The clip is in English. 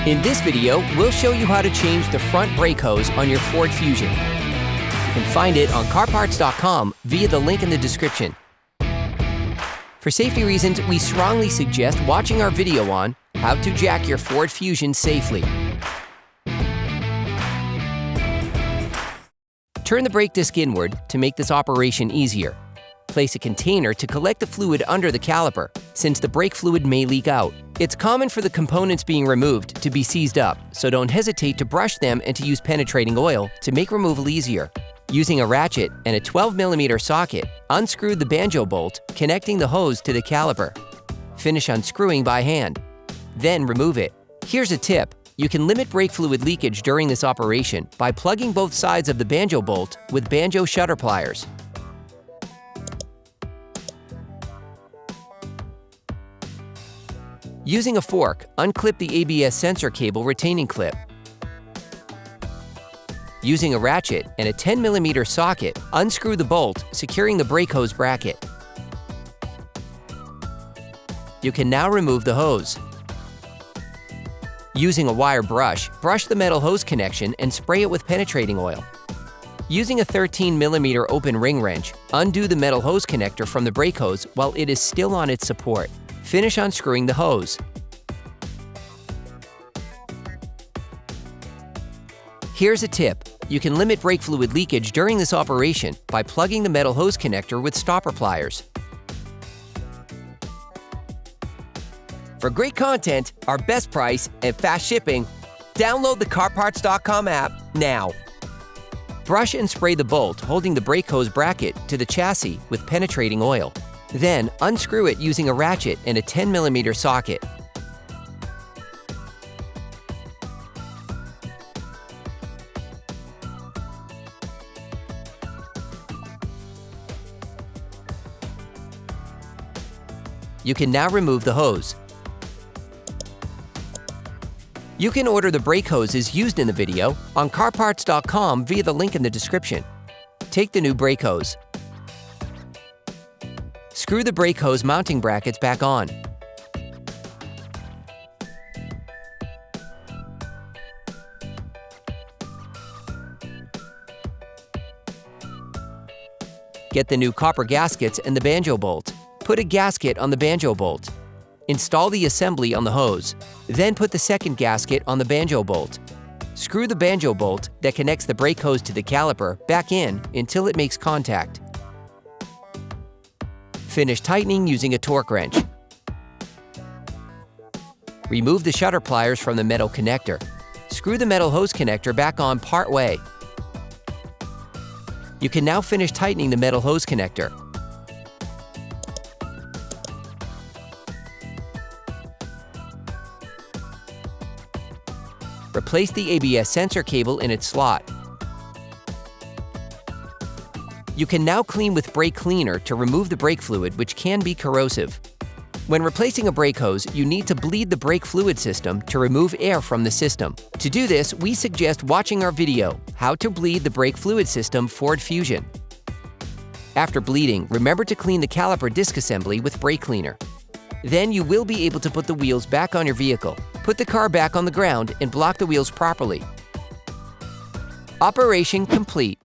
In this video, we'll show you how to change the front brake hose on your Ford Fusion. You can find it on CarParts.com via the link in the description. For safety reasons, we strongly suggest watching our video on how to jack your Ford Fusion safely. Turn the brake disc inward to make this operation easier. Place a container to collect the fluid under the caliper, since the brake fluid may leak out. It's common for the components being removed to be seized up, so don't hesitate to brush them and to use penetrating oil to make removal easier. Using a ratchet and a 12mm socket, unscrew the Banjo bolt connecting the hose to the caliper. Finish unscrewing by hand. Then remove it. Here's a tip. You can limit brake fluid leakage during this operation by plugging both sides of the Banjo bolt with Banjo shutter pliers. Using a fork, unclip the ABS sensor cable retaining clip. Using a ratchet and a 10mm socket, unscrew the bolt, securing the brake hose bracket. You can now remove the hose. Using a wire brush, brush the metal hose connection and spray it with penetrating oil. Using a 13mm open ring wrench, undo the metal hose connector from the brake hose while it is still on its support. Finish unscrewing the hose. Here's a tip. You can limit brake fluid leakage during this operation by plugging the metal hose connector with stopper pliers. For great content, our best price, and fast shipping, download the CarParts.com app now. Brush and spray the bolt holding the brake hose bracket to the chassis with penetrating oil. Then, unscrew it using a ratchet and a 10mm socket. You can now remove the hose. You can order the brake hoses used in the video on CarParts.com via the link in the description. Take the new brake hose. Screw the brake hose mounting brackets back on. Get the new copper gaskets and the Banjo bolt. Put a gasket on the Banjo bolt. Install the assembly on the hose. Then put the second gasket on the Banjo bolt. Screw the Banjo bolt that connects the brake hose to the caliper back in until it makes contact. Finish tightening using a torque wrench. Remove the shutter pliers from the metal connector. Screw the metal hose connector back on part way. You can now finish tightening the metal hose connector. Replace the ABS sensor cable in its slot. You can now clean with brake cleaner to remove the brake fluid, which can be corrosive. When replacing a brake hose, you need to bleed the brake fluid system to remove air from the system. To do this, we suggest watching our video, How to Bleed the Brake Fluid System Ford Fusion. After bleeding, remember to clean the caliper disc assembly with brake cleaner. Then you will be able to put the wheels back on your vehicle. Put the car back on the ground and block the wheels properly. Operation complete.